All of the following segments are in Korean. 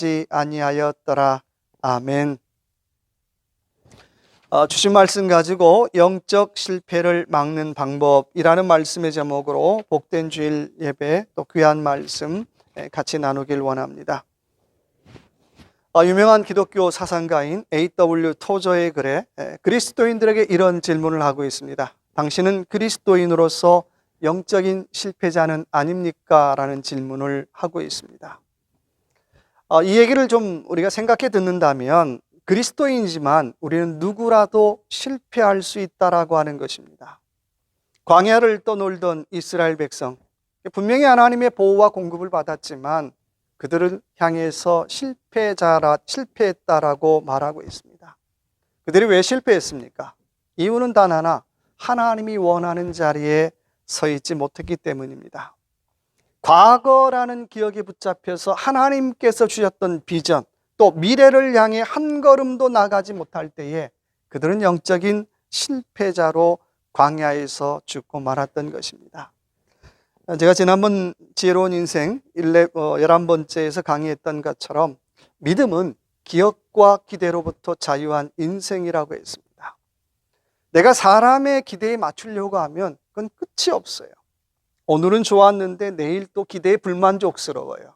하지 아니하였더라. 아멘. 주신 말씀 가지고 영적 실패를 막는 방법이라는 말씀의 제목으로 복된 주일 예배 또 귀한 말씀 같이 나누길 원합니다. 유명한 기독교 사상가인 A.W. 토저의 글에 그리스도인들에게 이런 질문을 하고 있습니다. 당신은 그리스도인으로서 영적인 실패자는 아닙니까? 라는 질문을 하고 있습니다. 이 얘기를 좀 우리가 생각해 듣는다면 그리스도인이지만 우리는 누구라도 실패할 수 있다라고 하는 것입니다. 광야를 떠놀던 이스라엘 백성, 분명히 하나님의 보호와 공급을 받았지만 그들을 향해서 실패했다라고 말하고 있습니다. 그들이 왜 실패했습니까? 이유는 단 하나, 하나님이 원하는 자리에 서 있지 못했기 때문입니다. 과거라는 기억에 붙잡혀서 하나님께서 주셨던 비전, 또 미래를 향해 한 걸음도 나가지 못할 때에 그들은 영적인 실패자로 광야에서 죽고 말았던 것입니다. 제가 지난번 지혜로운 인생 11번째에서 강의했던 것처럼 믿음은 기억과 기대로부터 자유한 인생이라고 했습니다. 내가 사람의 기대에 맞추려고 하면 그건 끝이 없어요. 오늘은 좋았는데 내일 또 기대에 불만족스러워요.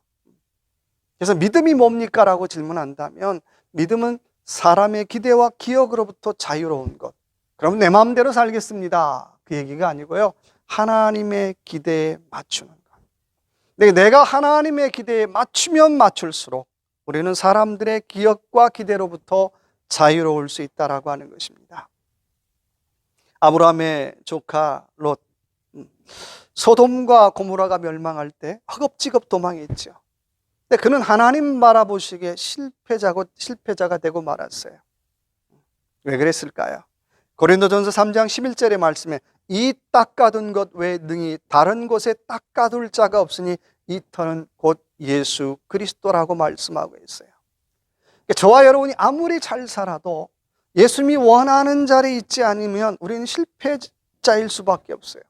그래서 믿음이 뭡니까? 라고 질문한다면 믿음은 사람의 기대와 기억으로부터 자유로운 것. 그럼 내 마음대로 살겠습니다. 그 얘기가 아니고요. 하나님의 기대에 맞추는 것. 내가 하나님의 기대에 맞추면 맞출수록 우리는 사람들의 기억과 기대로부터 자유로울 수 있다라고 하는 것입니다. 아브라함의 조카 롯, 소돔과 고모라가 멸망할 때 허겁지겁 도망했죠. 근데 그는 하나님 바라보시기에 실패자가 되고 말았어요. 왜 그랬을까요? 고린도전서 3장 11절의 말씀에 이 닦아둔 것 외에 능히 다른 곳에 닦아둘 자가 없으니 이 터는 곧 예수 그리스도라고 말씀하고 있어요. 저와 여러분이 아무리 잘 살아도 예수님이 원하는 자리에 있지 않으면 우리는 실패자일 수밖에 없어요.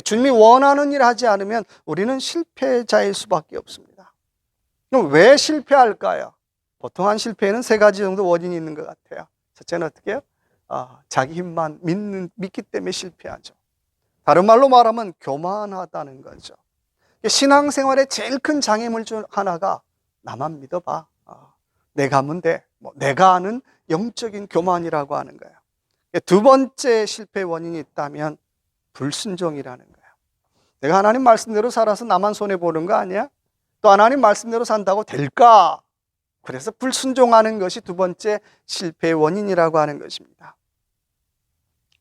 주님이 원하는 일을 하지 않으면 우리는 실패자일 수밖에 없습니다. 그럼 왜 실패할까요? 보통 한 실패에는 세 가지 정도 원인이 있는 것 같아요. 첫째는 어떻게 해요? 자기 힘만 믿기 때문에 실패하죠. 다른 말로 말하면 교만하다는 거죠. 신앙생활의 제일 큰 장애물 중 하나가 나만 믿어봐. 내가 하면 돼. 내가 아는 영적인 교만이라고 하는 거예요. 두 번째 실패 원인이 있다면 불순종이라는 거예요. 내가 하나님 말씀대로 살아서 나만 손해보는 거 아니야? 또 하나님 말씀대로 산다고 될까? 그래서 불순종하는 것이 두 번째 실패의 원인이라고 하는 것입니다.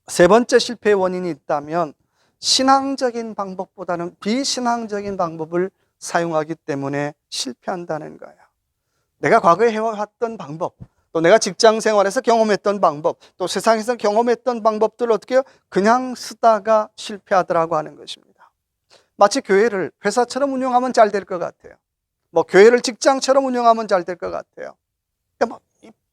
세 번째 실패의 원인이 있다면 신앙적인 방법보다는 비신앙적인 방법을 사용하기 때문에 실패한다는 거예요. 내가 과거에 해왔던 방법, 또 내가 직장 생활에서 경험했던 방법, 또 세상에서 경험했던 방법들을 어떻게 해요? 그냥 쓰다가 실패하더라고 하는 것입니다. 마치 교회를 회사처럼 운영하면 잘 될 것 같아요. 교회를 직장처럼 운영하면 잘 될 것 같아요.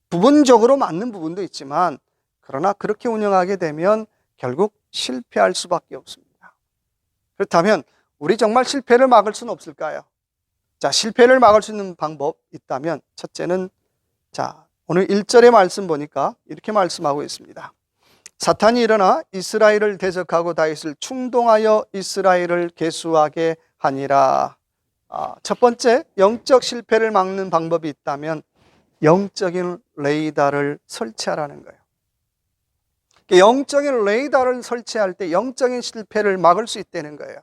부분적으로 맞는 부분도 있지만 그러나 그렇게 운영하게 되면 결국 실패할 수밖에 없습니다. 그렇다면 우리 정말 실패를 막을 수는 없을까요? 자, 실패를 막을 수 있는 방법 있다면 첫째는 오늘 1절의 말씀 보니까 이렇게 말씀하고 있습니다. 사탄이 일어나 이스라엘을 대적하고 다윗을 충동하여 이스라엘을 계수하게 하니라. 첫 번째 영적 실패를 막는 방법이 있다면 영적인 레이더를 설치하라는 거예요. 영적인 레이더를 설치할 때 영적인 실패를 막을 수 있다는 거예요.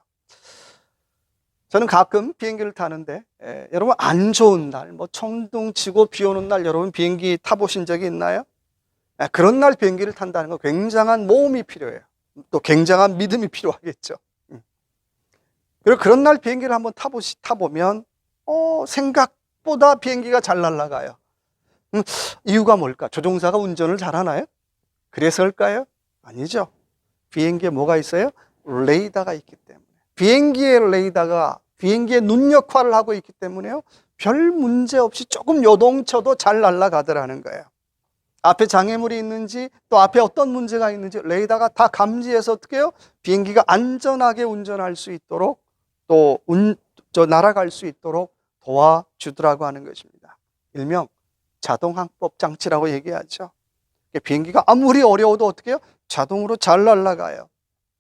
저는 가끔 비행기를 타는데 여러분 안 좋은 날, 천둥 치고 비 오는 날 여러분 비행기 타보신 적이 있나요? 그런 날 비행기를 탄다는 건 굉장한 모험이 필요해요. 또 굉장한 믿음이 필요하겠죠. 그리고 그런 날 비행기를 한번 타보면 생각보다 비행기가 잘 날아가요. 이유가 뭘까? 조종사가 운전을 잘하나요? 그래서일까요? 아니죠. 비행기에 뭐가 있어요? 레이더가 있기 때문에. 비행기의 레이더가 비행기의 눈 역할을 하고 있기 때문에요. 별 문제 없이 조금 요동쳐도 잘 날아가더라는 거예요. 앞에 장애물이 있는지 또 앞에 어떤 문제가 있는지 레이더가 다 감지해서 어떻게 해요? 비행기가 안전하게 운전할 수 있도록 또 날아갈 수 있도록 도와주더라고 하는 것입니다. 일명 자동항법 장치라고 얘기하죠. 비행기가 아무리 어려워도 어떻게 해요? 자동으로 잘 날아가요.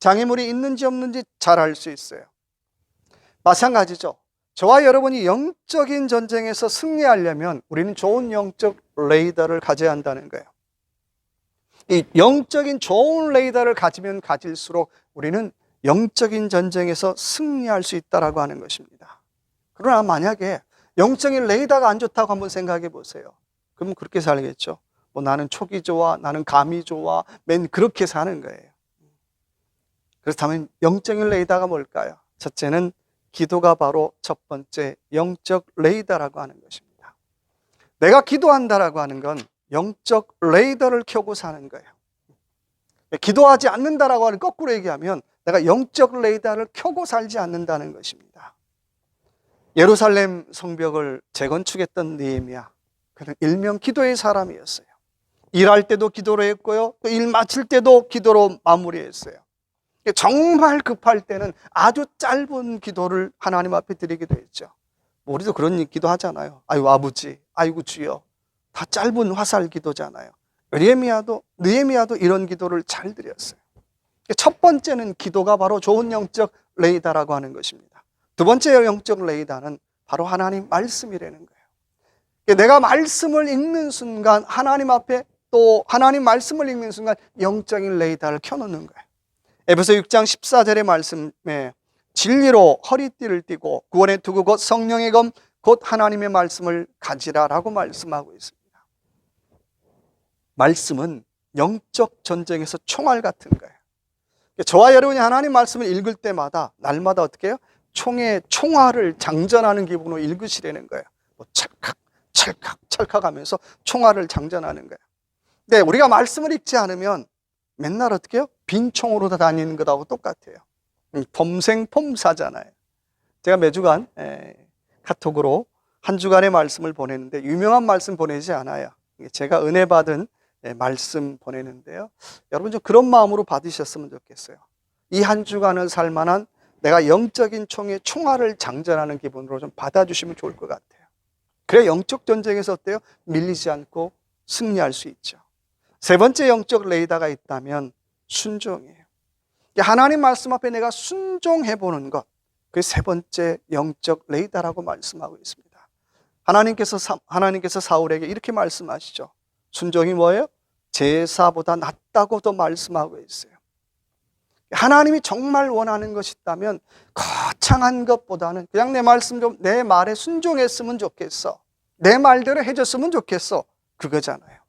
장애물이 있는지 없는지 잘 알 수 있어요. 마찬가지죠. 저와 여러분이 영적인 전쟁에서 승리하려면 우리는 좋은 영적 레이더를 가져야 한다는 거예요. 이 영적인 좋은 레이더를 가지면 가질수록 우리는 영적인 전쟁에서 승리할 수 있다라고 하는 것입니다. 그러나 만약에 영적인 레이더가 안 좋다고 한번 생각해 보세요. 그럼 그렇게 살겠죠. 뭐 나는 촉이 좋아, 나는 감이 좋아, 맨 그렇게 사는 거예요. 그렇다면 영적인 레이더가 뭘까요? 첫째는 기도가 바로 첫 번째 영적 레이더라고 하는 것입니다. 내가 기도한다라고 하는 건 영적 레이더를 켜고 사는 거예요. 기도하지 않는다라고 하는 거꾸로 얘기하면 내가 영적 레이더를 켜고 살지 않는다는 것입니다. 예루살렘 성벽을 재건축했던 느헤미야, 그는 일명 기도의 사람이었어요. 일할 때도 기도로 했고요, 또 일 마칠 때도 기도로 마무리했어요. 정말 급할 때는 아주 짧은 기도를 하나님 앞에 드리기도 했죠. 우리도 그런 기도 하잖아요. 아이고 아버지, 아이고 주여. 다 짧은 화살 기도잖아요. 느헤미야도 이런 기도를 잘 드렸어요. 첫 번째는 기도가 바로 좋은 영적 레이더라고 하는 것입니다. 두 번째 영적 레이더는 바로 하나님 말씀이라는 거예요. 내가 말씀을 읽는 순간 하나님 앞에 또 하나님 말씀을 읽는 순간 영적인 레이더를 켜놓는 거예요. 에베소 6장 14절의 말씀에 진리로 허리띠를 띠고 구원의 투구 곧 성령의 검 곧 하나님의 말씀을 가지라라고 말씀하고 있습니다. 말씀은 영적 전쟁에서 총알 같은 거예요. 저와 여러분이 하나님 말씀을 읽을 때마다 날마다 어떻게 해요? 총의 총알을 장전하는 기분으로 읽으시라는 거예요. 뭐 찰칵 찰칵 찰칵 하면서 총알을 장전하는 거예요. 근데 우리가 말씀을 읽지 않으면 맨날 어떻게 해요? 빈 총으로 다니는 것하고 똑같아요. 폼생폼사잖아요. 제가 매주간 카톡으로 한 주간의 말씀을 보내는데 유명한 말씀 보내지 않아요. 제가 은혜 받은 말씀 보내는데요. 여러분 좀 그런 마음으로 받으셨으면 좋겠어요. 이 한 주간을 살 만한 내가 영적인 총의 총알을 장전하는 기분으로 좀 받아주시면 좋을 것 같아요. 그래야 영적 전쟁에서 어때요? 밀리지 않고 승리할 수 있죠. 세 번째 영적 레이더가 있다면 순종이에요. 하나님 말씀 앞에 내가 순종해보는 것, 그게 세 번째 영적 레이더라고 말씀하고 있습니다. 하나님께서 사울에게 이렇게 말씀하시죠. 순종이 뭐예요? 제사보다 낫다고도 말씀하고 있어요. 하나님이 정말 원하는 것이 있다면 거창한 것보다는 그냥 내 말씀 좀, 내 말에 순종했으면 좋겠어, 내 말대로 해줬으면 좋겠어, 그거잖아요.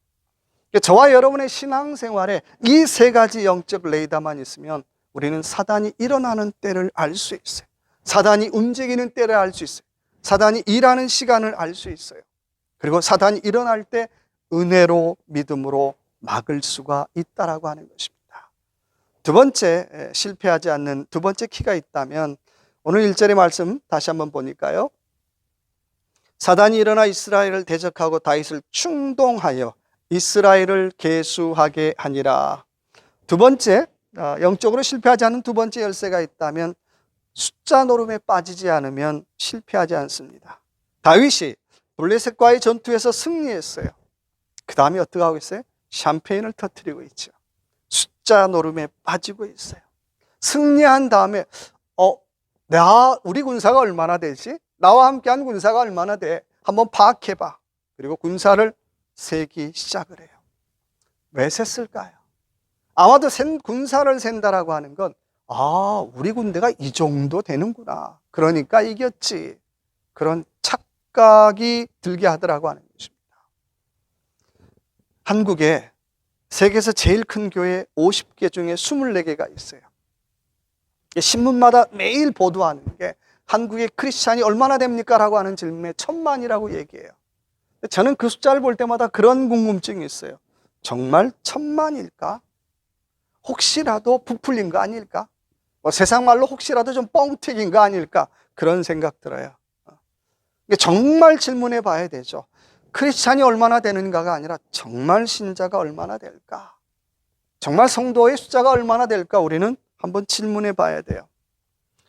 저와 여러분의 신앙생활에 이 세 가지 영적 레이더만 있으면 우리는 사단이 일어나는 때를 알 수 있어요. 사단이 움직이는 때를 알 수 있어요. 사단이 일하는 시간을 알 수 있어요. 그리고 사단이 일어날 때 은혜로 믿음으로 막을 수가 있다라고 하는 것입니다. 두 번째, 실패하지 않는 두 번째 키가 있다면 오늘 1절의 말씀 다시 한번 보니까요. 사단이 일어나 이스라엘을 대적하고 다윗을 충동하여 이스라엘을 계수하게 하니라. 두 번째, 영적으로 실패하지 않는 두 번째 열쇠가 있다면 숫자 노름에 빠지지 않으면 실패하지 않습니다. 다윗이 블레셋과의 전투에서 승리했어요. 그 다음에 어떻게 하고 있어요? 샴페인을 터뜨리고 있죠. 숫자 노름에 빠지고 있어요. 승리한 다음에 우리 군사가 얼마나 되지? 나와 함께한 군사가 얼마나 돼? 한번 파악해봐. 그리고 군사를 세기 시작을 해요. 왜 셌을까요? 아마도 군사를 센다라고 하는 건 우리 군대가 이 정도 되는구나, 그러니까 이겼지, 그런 착각이 들게 하더라고 하는 것입니다. 한국에 세계에서 제일 큰 교회 50개 중에 24개가 있어요. 신문마다 매일 보도하는 게 한국의 크리스찬이 얼마나 됩니까? 라고 하는 질문에 1000만이라고 얘기해요. 저는 그 숫자를 볼 때마다 그런 궁금증이 있어요. 정말 1000만일까? 혹시라도 부풀린 거 아닐까? 세상 말로 혹시라도 좀 뻥튀긴 거 아닐까? 그런 생각 들어요. 정말 질문해 봐야 되죠. 크리스찬이 얼마나 되는가가 아니라 정말 신자가 얼마나 될까? 정말 성도의 숫자가 얼마나 될까? 우리는 한번 질문해 봐야 돼요.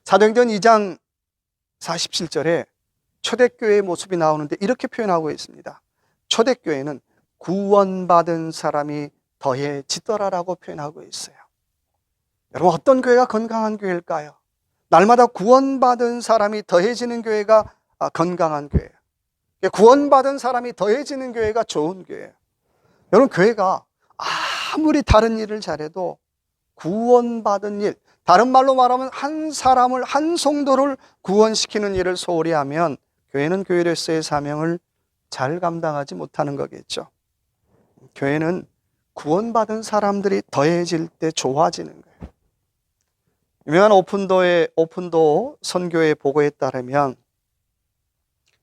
사도행전 2장 47절에 초대교회의 모습이 나오는데 이렇게 표현하고 있습니다. 초대교회는 구원받은 사람이 더해지더라라고 표현하고 있어요. 여러분, 어떤 교회가 건강한 교회일까요? 날마다 구원받은 사람이 더해지는 교회가 건강한 교회예요. 구원받은 사람이 더해지는 교회가 좋은 교회예요. 여러분, 교회가 아무리 다른 일을 잘해도 구원받은 일, 다른 말로 말하면 한 사람을, 한 성도를 구원시키는 일을 소홀히 하면 교회는 교회로서의 사명을 잘 감당하지 못하는 거겠죠. 교회는 구원받은 사람들이 더해질 때 좋아지는 거예요. 유명한 오픈도 선교의 보고에 따르면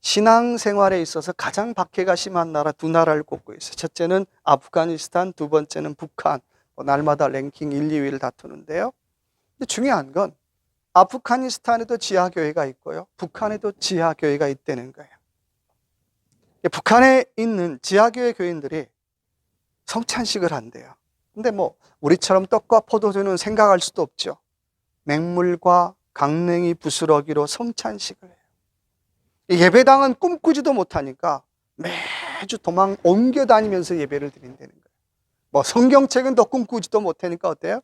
신앙생활에 있어서 가장 박해가 심한 나라 두 나라를 꼽고 있어요. 첫째는 아프가니스탄, 두 번째는 북한. 날마다 랭킹 1, 2위를 다투는데요. 근데 중요한 건 아프가니스탄에도 지하교회가 있고요, 북한에도 지하교회가 있다는 거예요. 북한에 있는 지하교회 교인들이 성찬식을 한대요. 근데 우리처럼 떡과 포도주는 생각할 수도 없죠. 맹물과 강냉이 부스러기로 성찬식을 해요. 예배당은 꿈꾸지도 못하니까 매주 옮겨 다니면서 예배를 드린다는 거예요. 성경책은 더 꿈꾸지도 못하니까 어때요?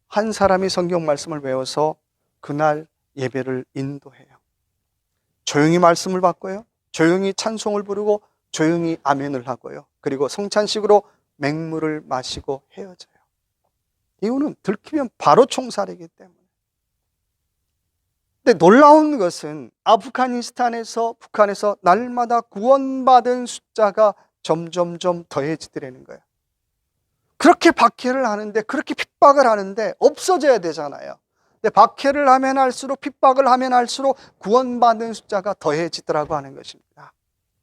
한 사람이 성경 말씀을 외워서 그날 예배를 인도해요. 조용히 말씀을 받고요, 조용히 찬송을 부르고 조용히 아멘을 하고요, 그리고 성찬식으로 맹물을 마시고 헤어져요. 이유는 들키면 바로 총살이기 때문에. 근데 놀라운 것은 아프가니스탄에서 북한에서 날마다 구원받은 숫자가 점점점 더해지더라는 거예요. 그렇게 박해를 하는데, 그렇게 핍박을 하는데 없어져야 되잖아요. 근데 박해를 하면 할수록, 핍박을 하면 할수록 구원받은 숫자가 더해지더라고 하는 것입니다.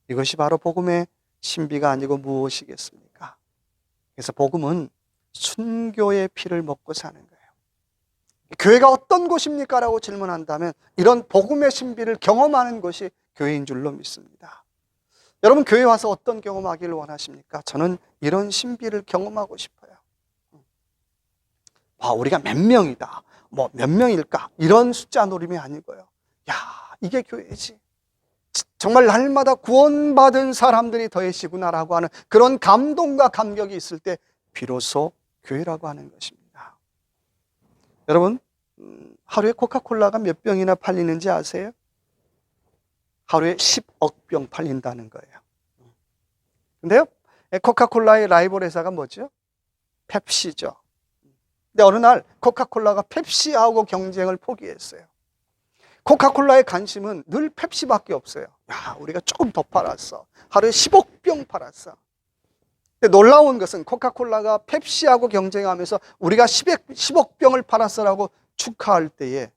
이것이 바로 복음의 신비가 아니고 무엇이겠습니까? 그래서 복음은 순교의 피를 먹고 사는 거예요. 교회가 어떤 곳입니까? 라고 질문한다면 이런 복음의 신비를 경험하는 것이 교회인 줄로 믿습니다. 여러분, 교회 와서 어떤 경험하기를 원하십니까? 저는 이런 신비를 경험하고 싶어요. 우리가 몇 명이다, 몇 명일까, 이런 숫자 노림이 아니고요, 이게 교회지, 정말 날마다 구원받은 사람들이 더해지구나라고 하는 그런 감동과 감격이 있을 때 비로소 교회라고 하는 것입니다. 여러분, 하루에 코카콜라가 몇 병이나 팔리는지 아세요? 하루에 10억 병 팔린다는 거예요. 근데요, 코카콜라의 라이벌 회사가 뭐죠? 펩시죠. 근데 어느 날 코카콜라가 펩시하고 경쟁을 포기했어요. 코카콜라의 관심은 늘 펩시밖에 없어요. 우리가 조금 더 팔았어. 하루에 10억 병 팔았어. 근데 놀라운 것은 코카콜라가 펩시하고 경쟁하면서 우리가 10억 병을 팔았어라고 축하할 때에,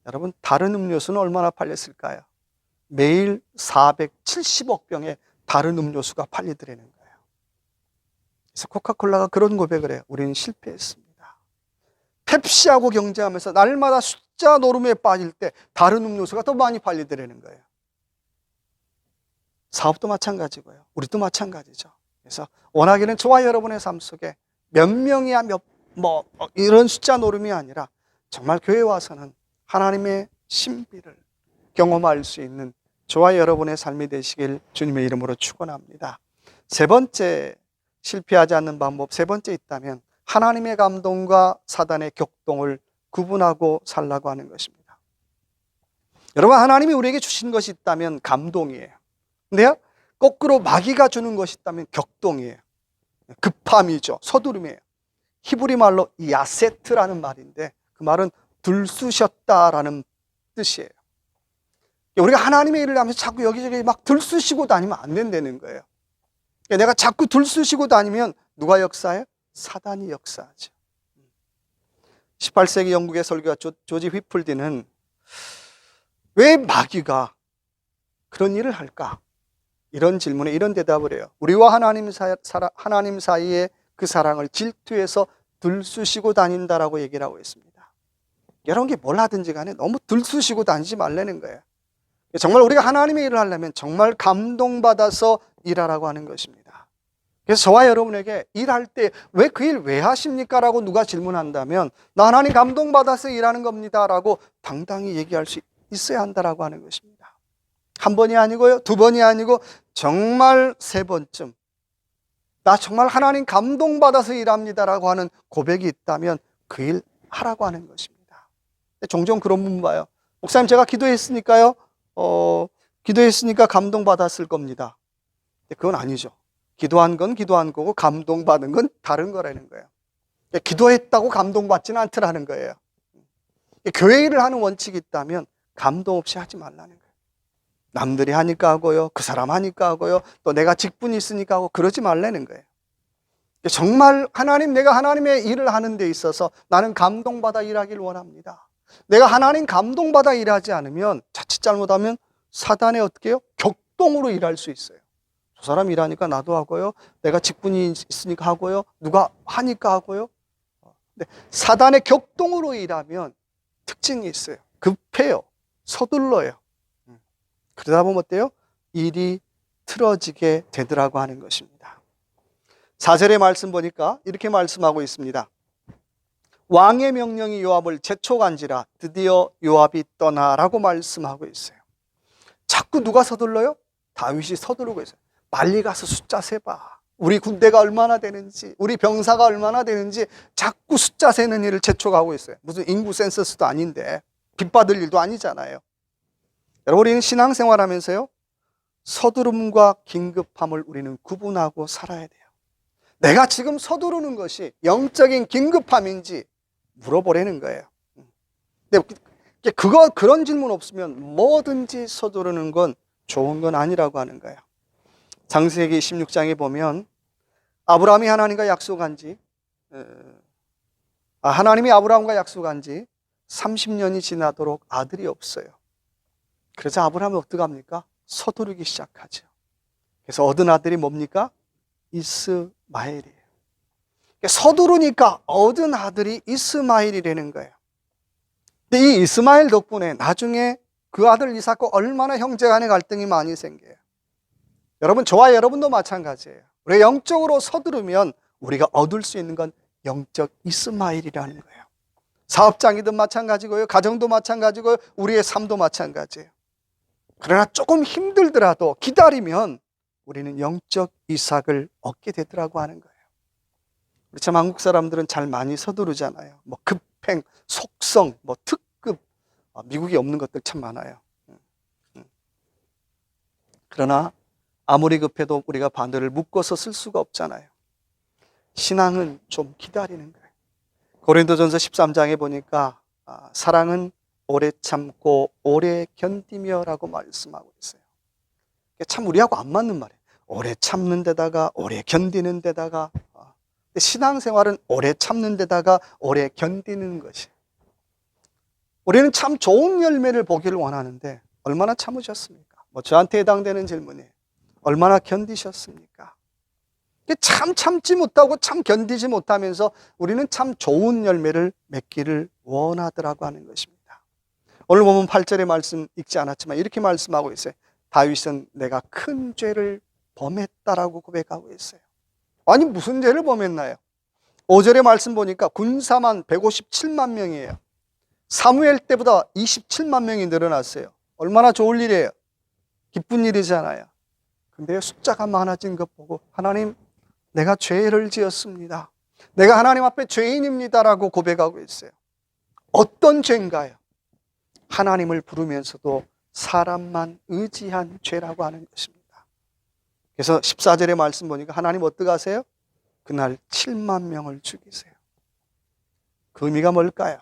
여러분, 다른 음료수는 얼마나 팔렸을까요? 매일 470억 병의 다른 음료수가 팔리더라는 거예요. 그래서 코카콜라가 그런 고백을 해요. 우리는 실패했습니다. 펩시하고 경쟁하면서 날마다 숫자 노름에 빠질 때 다른 음료수가 더 많이 팔리더라는 거예요. 사업도 마찬가지고요, 우리도 마찬가지죠. 그래서 원하기는 저와 여러분의 삶 속에 몇 명이야, 이런 숫자 노름이 아니라 정말 교회에 와서는 하나님의 신비를 경험할 수 있는 저와 여러분의 삶이 되시길 주님의 이름으로 축원합니다. 세 번째, 실패하지 않는 방법, 세 번째 있다면 하나님의 감동과 사단의 격동을 구분하고 살라고 하는 것입니다. 여러분, 하나님이 우리에게 주신 것이 있다면 감동이에요. 근데요, 거꾸로 마귀가 주는 것이 있다면 격동이에요. 급함이죠. 서두름이에요. 히브리 말로 야세트라는 말인데 그 말은 들쑤셨다라는 뜻이에요. 우리가 하나님의 일을 하면서 자꾸 여기저기 막 들쑤시고 다니면 안 된다는 거예요. 내가 자꾸 들쑤시고 다니면 누가 역사해요? 사단이 역사하죠. 18세기 영국의 설교가 조지 휘플디는 왜 마귀가 그런 일을 할까? 이런 질문에 이런 대답을 해요. 우리와 하나님 사이에 그 사랑을 질투해서 들쑤시고 다닌다라고 얘기를 하고 있습니다. 여러분, 게 뭘 하든지 간에 너무 들쑤시고 다니지 말라는 거예요. 정말 우리가 하나님의 일을 하려면 정말 감동받아서 일하라고 하는 것입니다. 그래서 저와 여러분에게 일할 때 왜 그 일 왜 하십니까? 라고 누가 질문한다면 나 하나님 감동받아서 일하는 겁니다 라고 당당히 얘기할 수 있어야 한다라고 하는 것입니다. 한 번이 아니고요, 두 번이 아니고 정말 세 번쯤 나 정말 하나님 감동받아서 일합니다라고 하는 고백이 있다면 그 일 하라고 하는 것입니다. 종종 그런 분 봐요. 목사님, 제가 기도했으니까요, 기도했으니까 감동받았을 겁니다. 그건 아니죠. 기도한 건 기도한 거고 감동받은 건 다른 거라는 거예요. 기도했다고 감동받지는 않더라는 거예요. 교회 일을 하는 원칙이 있다면 감동 없이 하지 말라는 거예요. 남들이 하니까 하고요, 그 사람 하니까 하고요, 또 내가 직분이 있으니까 하고 그러지 말라는 거예요. 정말 내가 하나님의 일을 하는 데 있어서 나는 감동받아 일하길 원합니다. 내가 하나님 감동받아 일하지 않으면 자칫 잘못하면 사단의 어떻게 해요? 격동으로 일할 수 있어요. 저 사람 일하니까 나도 하고요, 내가 직분이 있으니까 하고요, 누가 하니까 하고요. 근데 사단의 격동으로 일하면 특징이 있어요. 급해요. 서둘러요. 그러다 보면 어때요? 일이 틀어지게 되더라고 하는 것입니다. 4절의 말씀 보니까 이렇게 말씀하고 있습니다. 왕의 명령이 요압을 재촉한지라 드디어 요압이 떠나라고 말씀하고 있어요. 자꾸 누가 서둘러요? 다윗이 서두르고 있어요. 빨리 가서 숫자 세봐. 우리 군대가 얼마나 되는지, 우리 병사가 얼마나 되는지 자꾸 숫자 세는 일을 재촉하고 있어요. 무슨 인구 센서스도 아닌데, 빚받을 일도 아니잖아요. 여러분, 우리는 신앙생활하면서요, 서두름과 긴급함을 우리는 구분하고 살아야 돼요. 내가 지금 서두르는 것이 영적인 긴급함인지 물어보라는 거예요. 근데 그런 질문 없으면 뭐든지 서두르는 건 좋은 건 아니라고 하는 거예요. 창세기 16장에 보면 아브라함이 하나님과 약속한 지 하나님이 아브라함과 약속한 지 30년이 지나도록 아들이 없어요. 그래서 아브라함은 어떡합니까? 서두르기 시작하죠. 그래서 얻은 아들이 뭡니까? 이스마엘이에요. 서두르니까 얻은 아들이 이스마엘이라는 거예요. 근데 이 이스마엘 덕분에 나중에 그 아들 이삭과 얼마나 형제 간의 갈등이 많이 생겨요. 여러분, 저와 여러분도 마찬가지예요. 우리가 영적으로 서두르면 우리가 얻을 수 있는 건 영적 이스마엘이라는 거예요. 사업장이든 마찬가지고요, 가정도 마찬가지고요, 우리의 삶도 마찬가지예요. 그러나 조금 힘들더라도 기다리면 우리는 영적 이삭을 얻게 되더라고 하는 거예요. 우리 참 한국 사람들은 잘 많이 서두르잖아요. 뭐 급행, 속성, 뭐 특급, 미국에 없는 것들 참 많아요. 그러나 아무리 급해도 우리가 바늘을 묶어서 쓸 수가 없잖아요. 신앙은 좀 기다리는 거예요. 고린도전서 13장에 보니까 사랑은 오래 참고 오래 견디며라고 말씀하고 있어요. 참 우리하고 안 맞는 말이에요. 오래 참는 데다가 오래 견디는 데다가, 신앙생활은 오래 참는 데다가 오래 견디는 것이. 우리는 참 좋은 열매를 보기를 원하는데 얼마나 참으셨습니까? 뭐 저한테 해당되는 질문이에요. 얼마나 견디셨습니까? 참 참지 못하고 참 견디지 못하면서 우리는 참 좋은 열매를 맺기를 원하더라고 하는 것입니다. 오늘 보면 8절의 말씀 읽지 않았지만 이렇게 말씀하고 있어요. 다윗은 내가 큰 죄를 범했다라고 고백하고 있어요. 아니, 무슨 죄를 범했나요? 5절의 말씀 보니까 군사만 157만 명이에요. 사무엘 때보다 27만 명이 늘어났어요. 얼마나 좋을 일이에요. 기쁜 일이잖아요. 근데 숫자가 많아진 것 보고 하나님, 내가 죄를 지었습니다. 내가 하나님 앞에 죄인입니다라고 고백하고 있어요. 어떤 죄인가요? 하나님을 부르면서도 사람만 의지한 죄라고 하는 것입니다. 그래서 14절의 말씀 보니까 하나님 어떻게 하세요? 그날 7만 명을 죽이세요. 그 의미가 뭘까요?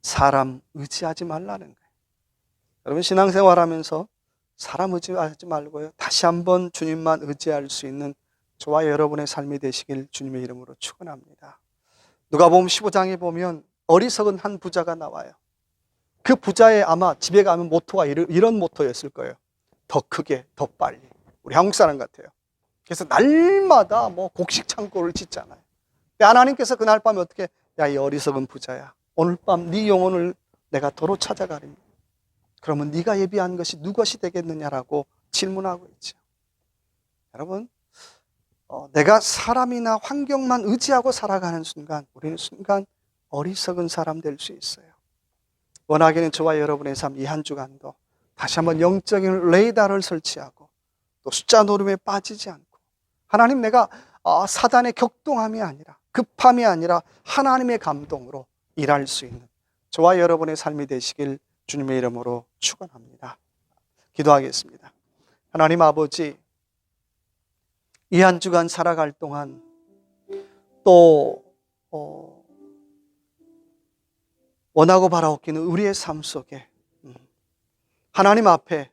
사람 의지하지 말라는 거예요. 여러분, 신앙생활하면서 사람 의지하지 말고요, 다시 한번 주님만 의지할 수 있는 저와 여러분의 삶이 되시길 주님의 이름으로 축원합니다. 누가복음 15장에 보면 어리석은 한 부자가 나와요. 그 부자의 아마 집에 가면 모토가 이런 모토였을 거예요. 더 크게, 더 빨리. 우리 한국 사람 같아요. 그래서 날마다 뭐 곡식 창고를 짓잖아요. 근데 하나님께서 그날 밤에 어떻게, 야, 이 어리석은 부자야, 오늘 밤 네 영혼을 내가 도로 찾아가리니 그러면 네가 예비한 것이 누것이 되겠느냐라고 질문하고 있죠. 여러분, 내가 사람이나 환경만 의지하고 살아가는 순간 우리는 순간 어리석은 사람 될 수 있어요. 원하기는 저와 여러분의 삶 이 한 주간도 다시 한번 영적인 레이더를 설치하고 또 숫자 노름에 빠지지 않고 하나님, 내가 사단의 격동함이 아니라, 급함이 아니라 하나님의 감동으로 일할 수 있는 저와 여러분의 삶이 되시길 주님의 이름으로 축원합니다. 기도하겠습니다. 하나님 아버지, 이 한 주간 살아갈 동안 또 원하고 바라옵기는 우리의 삶 속에 하나님 앞에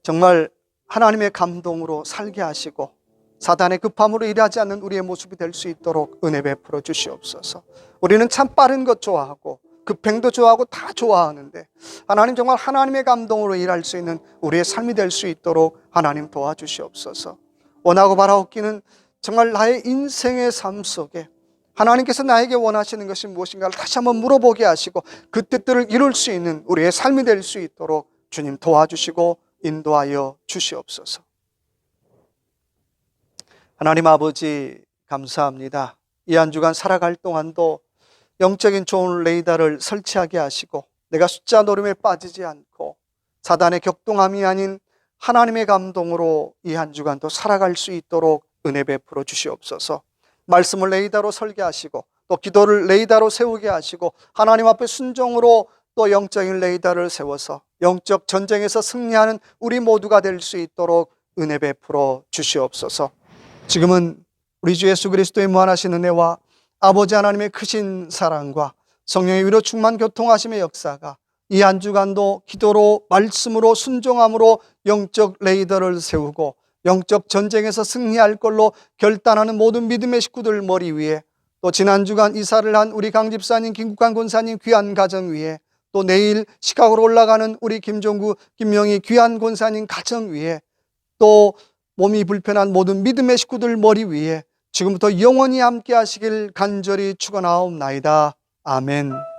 정말 하나님의 감동으로 살게 하시고 사단의 급함으로 일하지 않는 우리의 모습이 될 수 있도록 은혜 베풀어 주시옵소서. 우리는 참 빠른 것 좋아하고 급행도 좋아하고 다 좋아하는데 하나님, 정말 하나님의 감동으로 일할 수 있는 우리의 삶이 될 수 있도록 하나님 도와주시옵소서. 원하고 바라옵기는 정말 나의 인생의 삶 속에 하나님께서 나에게 원하시는 것이 무엇인가를 다시 한번 물어보게 하시고 그 뜻들을 이룰 수 있는 우리의 삶이 될 수 있도록 주님 도와주시고 인도하여 주시옵소서. 하나님 아버지, 감사합니다. 이 한 주간 살아갈 동안도 영적인 좋은 레이더를 설치하게 하시고 내가 숫자 노름에 빠지지 않고 사단의 격동함이 아닌 하나님의 감동으로 이 한 주간도 살아갈 수 있도록 은혜 베풀어 주시옵소서. 말씀을 레이더로 설계하시고 또 기도를 레이더로 세우게 하시고 하나님 앞에 순종으로 또 영적인 레이더를 세워서 영적 전쟁에서 승리하는 우리 모두가 될 수 있도록 은혜 베풀어 주시옵소서. 지금은 우리 주 예수 그리스도의 무한하신 은혜와 아버지 하나님의 크신 사랑과 성령의 위로 충만 교통하심의 역사가 이 한 주간도 기도로 말씀으로 순종함으로 영적 레이더를 세우고 영적 전쟁에서 승리할 걸로 결단하는 모든 믿음의 식구들 머리 위에, 또 지난 주간 이사를 한 우리 강 집사님, 김국환 권사님 귀한 가정 위에, 또 내일 시카고로 올라가는 우리 김종구, 김명희 귀한 권사님 가정 위에, 또 몸이 불편한 모든 믿음의 식구들 머리 위에 지금부터 영원히 함께 하시길 간절히 축원하옵나이다. 아멘.